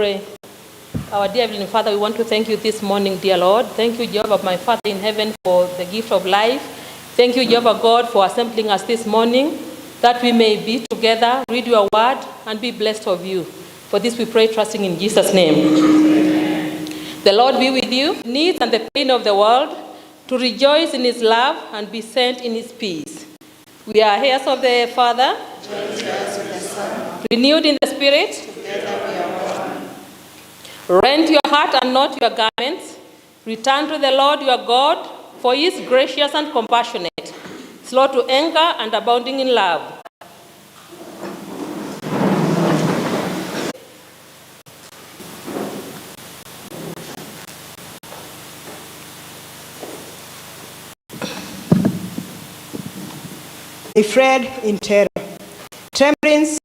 pray. Our dear Heavenly Father, we want to thank you this morning, dear Lord. Thank you, Jehovah, my Father in heaven, for the gift of life. Thank you, Jehovah God, for assembling us this morning, that we may be together, read your word, and be blessed of you. For this we pray, trusting in Jesus' name. Amen. The Lord be with you, needs and the pain of the world, to rejoice in his love and be sent in his peace. We are heirs of the Father, renewed in the Spirit. Together we are one. Rend your heart and not your garments. Return to the Lord your God, for he is gracious and compassionate, slow to anger and abounding in love. They fled in terror. Trembling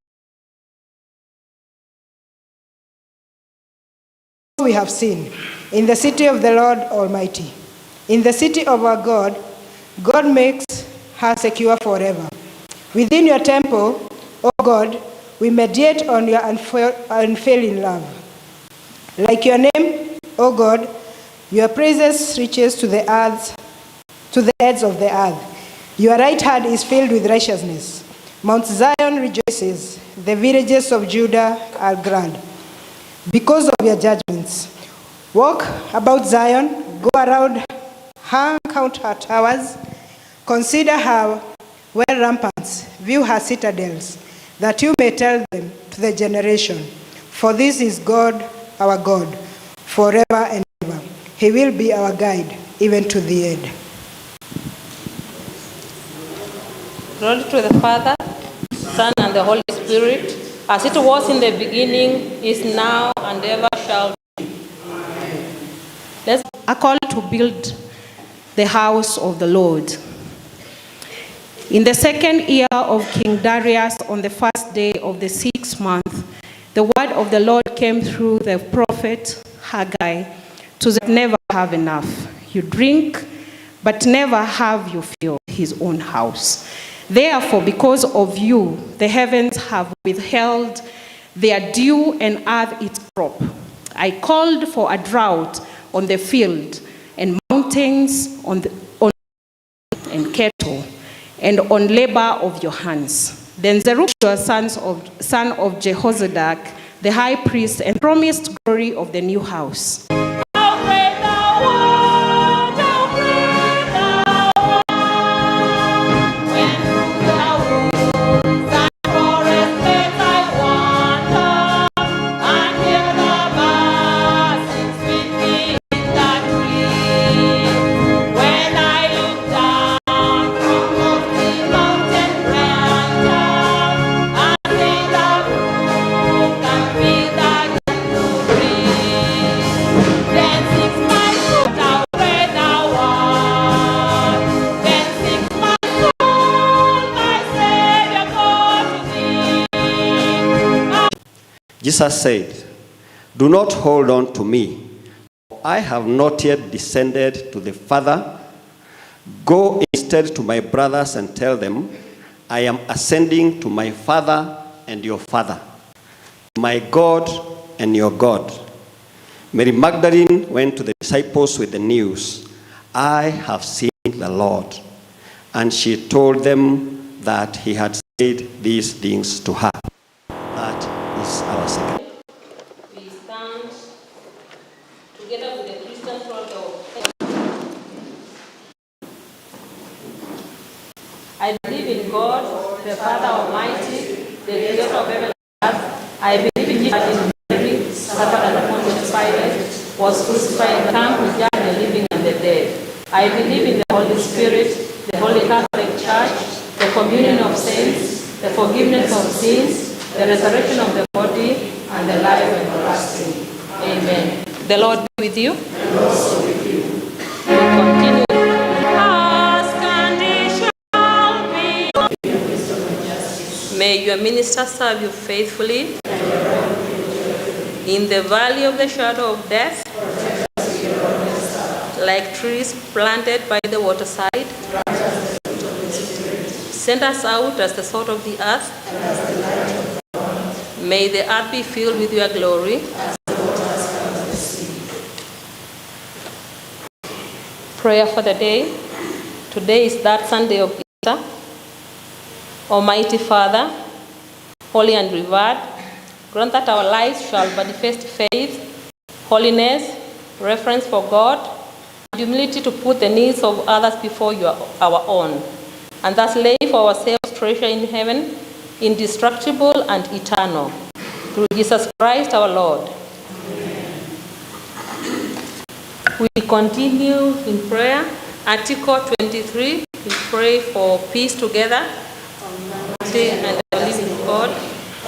we have seen in the city of the Lord Almighty. In the city of our God, God makes her secure forever. Within your temple, O God, we meditate on your unfailing love. Like your name, O God, your praises reaches to the earth, to the ends of the earth. Your right hand is filled with righteousness. Mount Zion rejoices. The villages of Judah are glad because of your judgments. Walk about Zion, go around her, count her towers, consider her well ramparts, view her citadels, that you may tell them to the generation. For this is God, our God, forever and ever. He will be our guide, even to the end. Glory to the Father, Son, and the Holy Spirit, as it was in the beginning, is now, and ever shall be. Let's a call to build the house of the Lord. In the second year of King Darius, on the first day of the 6th month, the word of the Lord came through the prophet Haggai to never have enough. You drink, but never have you fill his own house. Therefore, because of you, the heavens have withheld their dew and earth its crop. I called for a drought on the field and mountains on and cattle and on labor of your hands. Then Zerubbabel, son of Jehozadak, the high priest, and promised glory of the new house. Jesus said, "Do not hold on to me. I have not yet descended to the Father. Go instead to my brothers and tell them, I am ascending to my Father and your Father, my God and your God." Mary Magdalene went to the disciples with the news, "I have seen the Lord." And she told them that he had said these things to her. That is our second. We stand together with the Christian front of I believe in God, the Father Almighty, the creator of heaven and earth. I believe in Jesus, Mary, suffered under Pontius Pilate, was crucified, came to judge the living and the dead. I believe in the Holy Spirit, the Holy Catholic Church, the communion of saints, the forgiveness of sins, the resurrection of the body, and the life everlasting. Amen. The Lord be with you. And also with you. We continue. Ask and it shall be. May your minister serve you faithfully. In the valley of the shadow of death, like trees planted by the waterside, send us out as the salt of the earth. May the earth be filled with your glory. Prayer for the day. Today is that Sunday of Easter. Almighty Father, holy and revered, grant that our lives shall manifest faith, holiness, reverence for God, and humility to put the needs of others before our own, and thus lay for ourselves treasure in heaven, indestructible and eternal. Through Jesus Christ our Lord. We continue in prayer. Article 23, we pray for peace together. And the living God,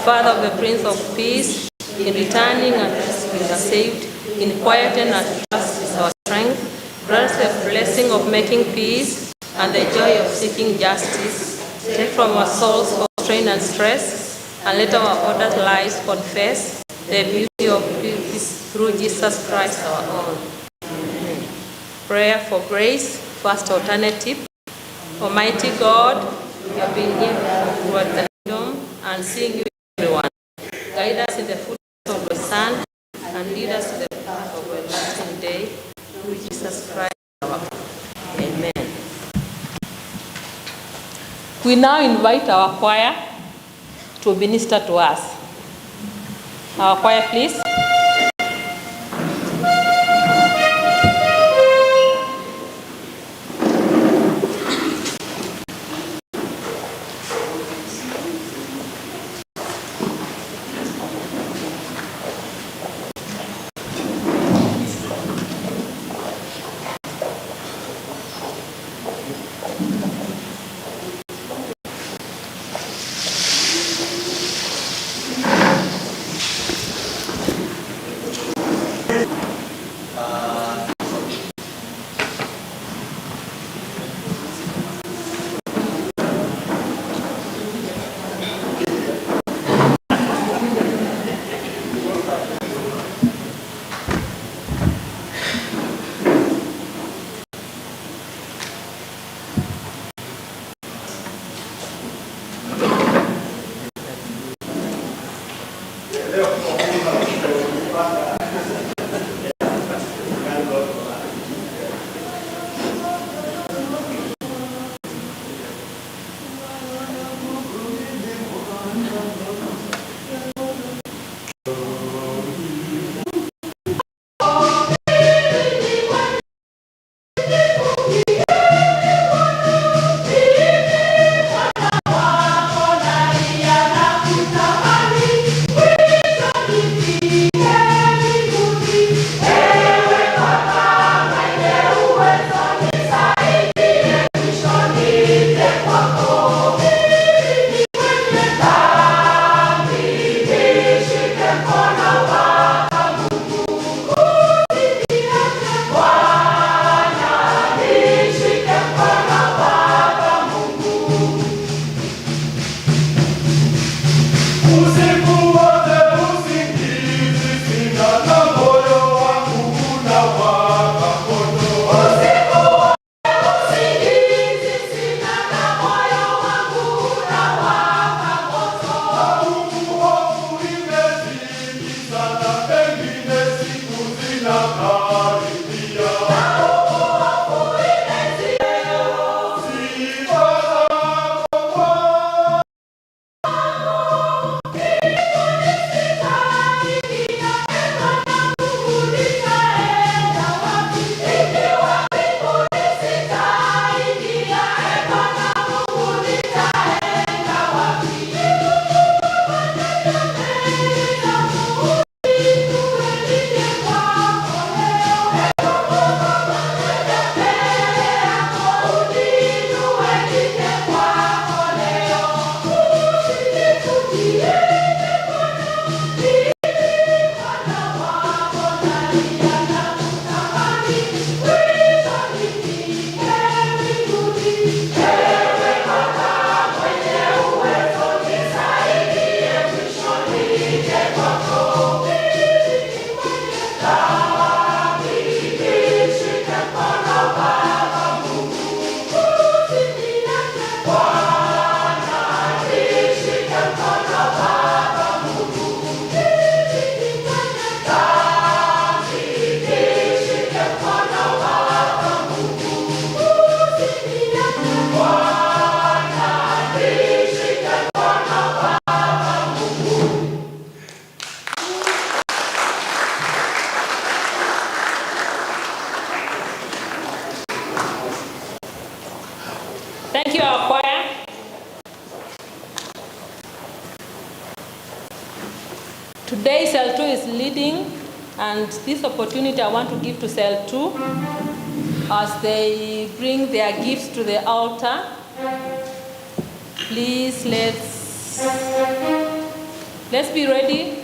Father of the Prince of Peace, in returning and we are saved, in quieting and trust is our strength, grant the blessing of making peace and the joy of seeking justice. Take from our souls all strain and stress, and let our ordered lives confess the beauty of peace through Jesus Christ our own. Amen. Prayer for grace, first alternative. Almighty God, we have been here toward the kingdom and seeing you everyone. Guide us in the footsteps of your Son and lead us to the path of everlasting day through Jesus Christ our Lord. Amen. We now invite our choir to minister to us. Our choir, please. our choir. Today cell 2 is leading, and this opportunity I want to give to cell 2 as they bring their gifts to the altar. Please let's be ready.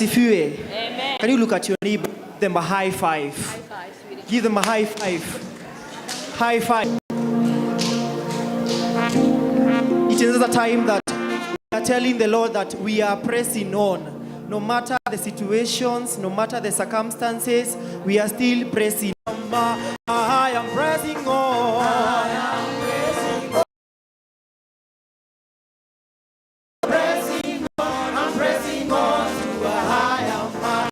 Amen. Can you look at your neighbor? Give them a high five. High five, sweetie. Give them a high five. High five. It is a time that we are telling the Lord that we are pressing on. No matter the situations, no matter the circumstances, we are still pressing on. I am pressing on. I am pressing on. Pressing on. I'm pressing on to a higher mark.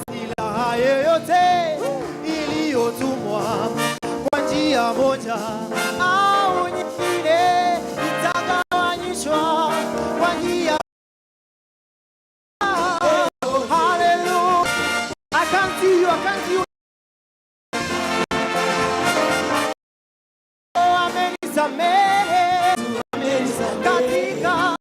Silaha yoyote iliyotumwa kwa njia moja au nyingine itagawanyishwa kwa njia. Hallelujah. I can't see you. Oh, amenisamehe katika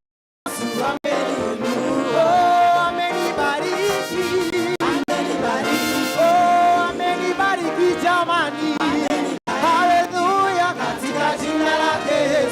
jamani. Hallelujah, katika jina lake Yesu.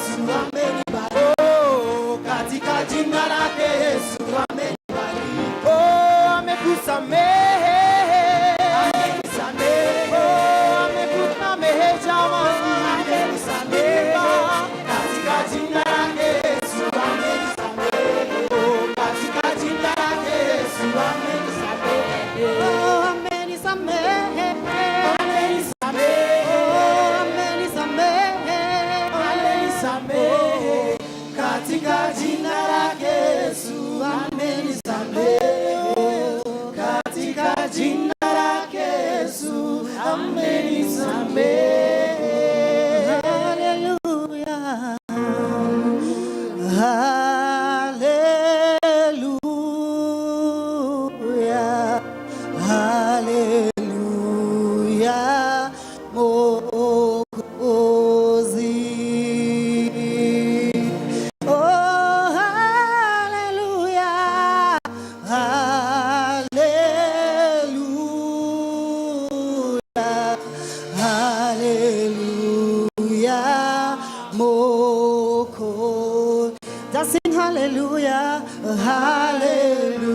Just sing hallelujah, hallelujah,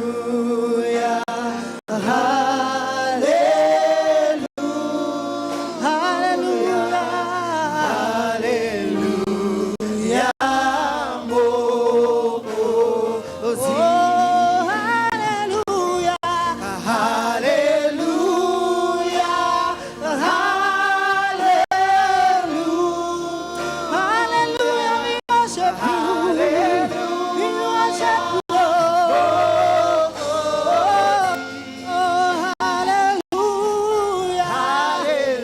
hallelujah, hallelujah, hallelujah, Mwokozi. Oh, hallelujah, hallelujah, hallelujah, hallelujah, we worship you. We worship you, Lord. Oh, hallelujah.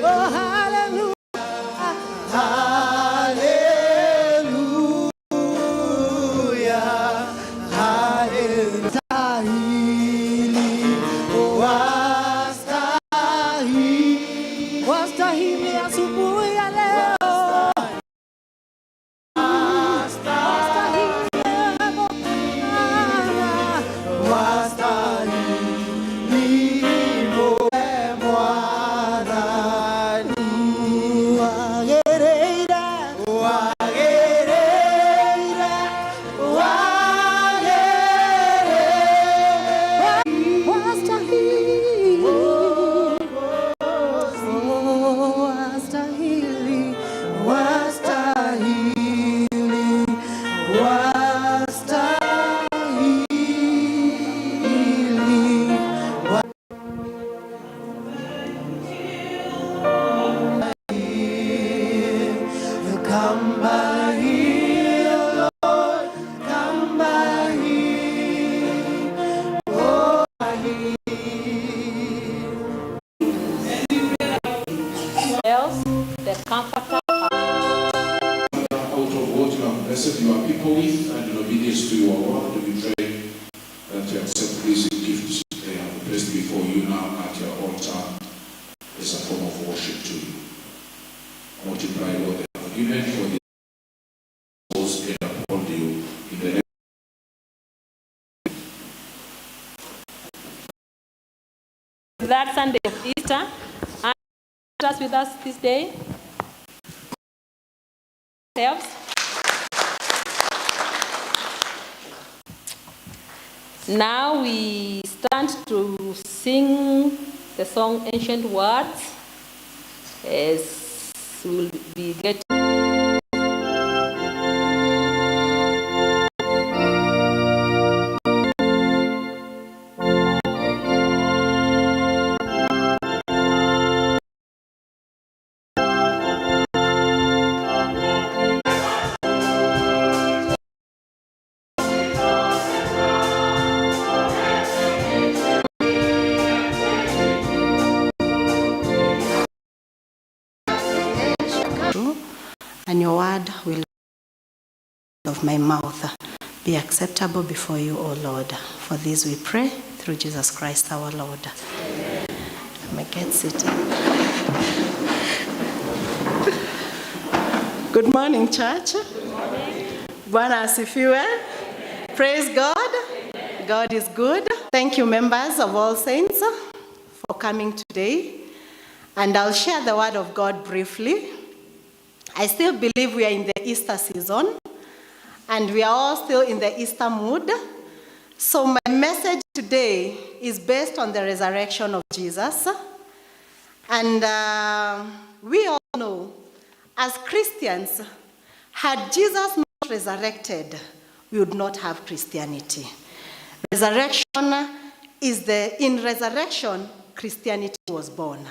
Oh, hallelujah. Hallelujah. Hallelujah. Wastahili. Wastahili asubuhi ya leo. Come by here, Lord, come by here, oh, Else, the comforter. Out of what you have blessed your people with and in obedience to your word, we pray that you accept these gifts they have placed before you now at your altar as a form of worship to you. Multiply what they have given for the souls and uphold you in the name. That Sunday of Easter, and us with us this day. Now we stand to sing the song Ancient Words as we'll be getting. and your word will of my mouth be acceptable before you, O Lord. For this we pray through Jesus Christ our Lord. Amen. May get seated. Good morning, church. Bwana asifiwe. Praise God. Amen. God is good. Thank you, members of All Saints, for coming today. And I'll share the word of God briefly. I still believe we are in the Easter season, and we are all still in the Easter mood. So my message today is based on the resurrection of Jesus. And we all know, as Christians, had Jesus not resurrected, we would not have Christianity. Resurrection is in resurrection, Christianity was born.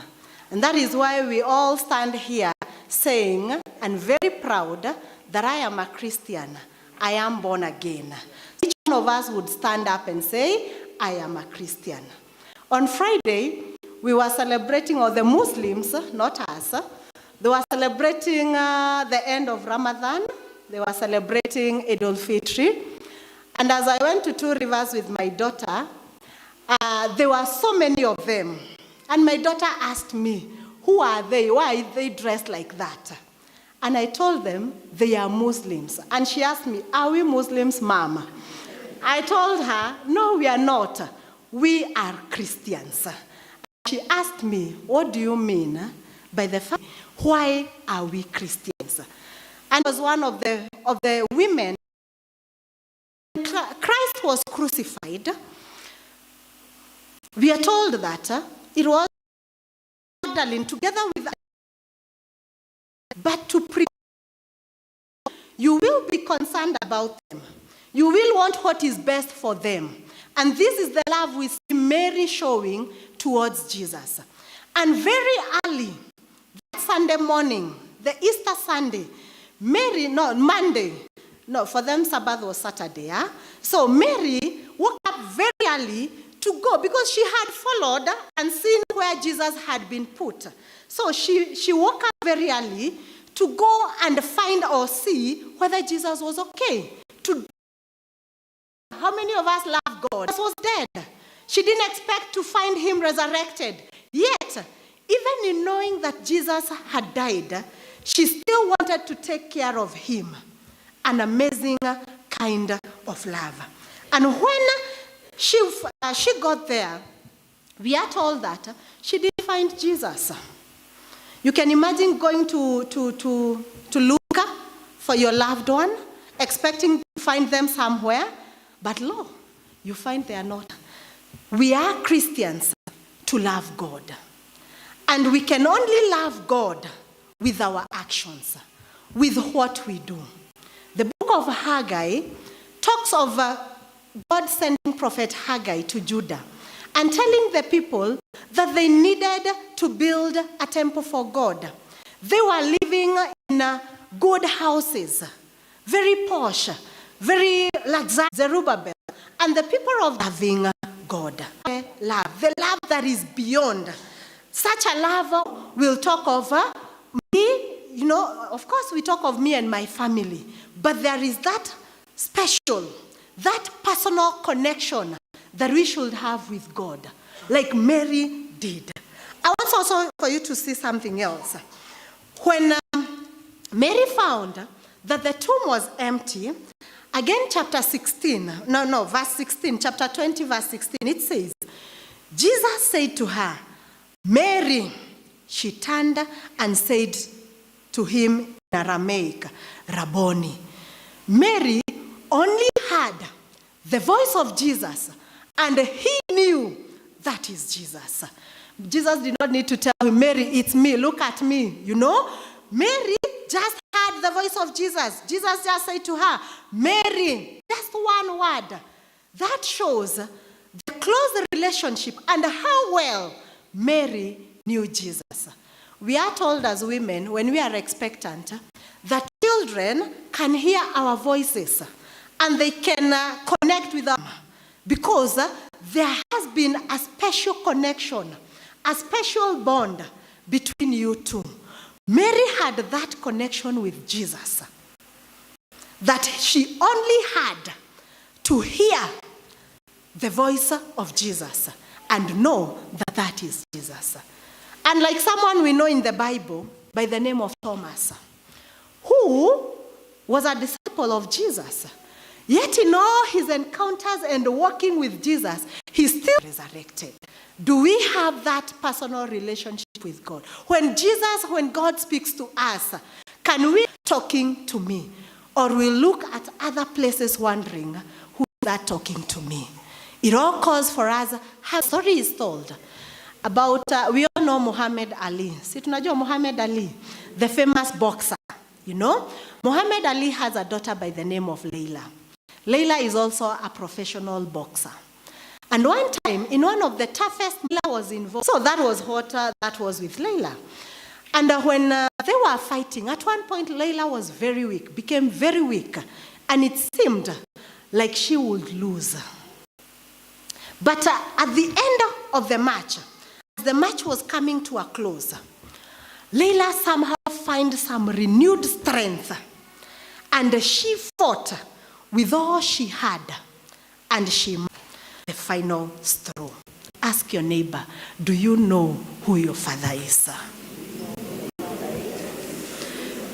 And that is why we all stand here saying, and very proud, that I am a Christian. I am born again. Each one of us would stand up and say, I am a Christian. On Friday, we were celebrating, or the Muslims, not us, they were celebrating the end of Ramadan. They were celebrating Eid al-Fitr. And as I went to Two Rivers with my daughter, there were so many of them. And my daughter asked me, who are they? Why are they dressed like that? And I told them, they are Muslims. And she asked me, are we Muslims, Mama? I told her, no, we are not. We are Christians. She asked me, what do you mean by the fact, why are we Christians? And it was one of the women. Christ was crucified. We are told that it was Magdalene together with, but to prepare, you will be concerned about them. You will want what is best for them. And this is the love we see Mary showing towards Jesus. And very early, that Sunday morning, the Easter Sunday, Monday, for them Sabbath was Saturday. Yeah? So Mary woke up very early to go because she had followed and seen where Jesus had been put. So she woke up very early to go and find or see whether Jesus was okay. How many of us love God? Jesus was dead. She didn't expect to find him resurrected. Yet, even in knowing that Jesus had died, she still wanted to take care of him. An amazing kind of love. And when she got there, we are told that she didn't find Jesus. You can imagine going to look for your loved one, expecting to find them somewhere, but lo, you find they are not. We are Christians to love God. And we can only love God with our actions, with what we do. The book of Haggai talks of God sending prophet Haggai to Judah and telling the people that they needed to build a temple for God. They were living in good houses, very posh, very luxurious, Zerubbabel, and the people of loving God. Love, the love that is beyond. Such a love will talk of me, of course we talk of me and my family, but there is that special, that personal connection that we should have with God, like Mary did. I want also for you to see something else. When Mary found that the tomb was empty, again chapter 16, verse 16, chapter 20, verse 16, it says, Jesus said to her, Mary. She turned and said to him in Aramaic, Rabboni. Mary only heard the voice of Jesus, and he knew that is Jesus. Jesus did not need to tell him, Mary, it's me, look at me, Mary just heard the voice of Jesus. Jesus just said to her, Mary, just one word. That shows the close relationship and how well Mary knew Jesus. We are told as women, when we are expectant, that children can hear our voices and they can connect with them because there has been a special connection, a special bond between you two. Mary had that connection with Jesus, that she only had to hear the voice of Jesus and know that that is Jesus. And like someone we know in the Bible by the name of Thomas, who was a disciple of Jesus. Yet in all his encounters and walking with Jesus, he still resurrected. Do we have that personal relationship with God? When God speaks to us, can we talking to me? Or we look at other places wondering, who is that talking to me? It all calls for us, how story is told about, we all know Muhammad Ali. Si tunajua Muhammad Ali, the famous boxer, Muhammad Ali has a daughter by the name of Layla. Layla is also a professional boxer. And one time, in one of the toughest, Layla was involved. So that was what that was with Layla. And when they were fighting, at one point, Layla was very weak, became very weak. And it seemed like she would lose. But at the end of the match, as the match was coming to a close, Layla somehow found some renewed strength. And she fought with all she had. And she made the final straw. Ask your neighbor, do you know who your father is?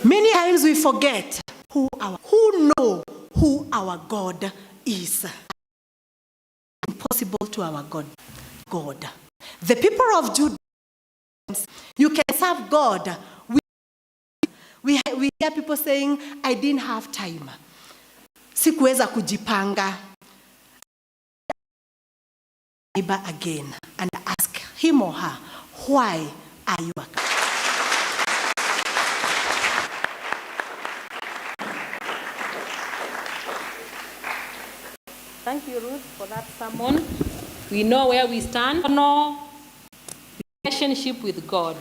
Many times we forget who know who our God is. Impossible to our God. The people of Judah, you can serve God. We hear people saying, I didn't have time. Sikuweza kujipanga. Neighbor again and ask him or her, why are you a Thank you, Ruth, for that sermon. We know where we stand. No relationship with God.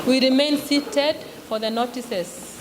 We remain seated for the notices.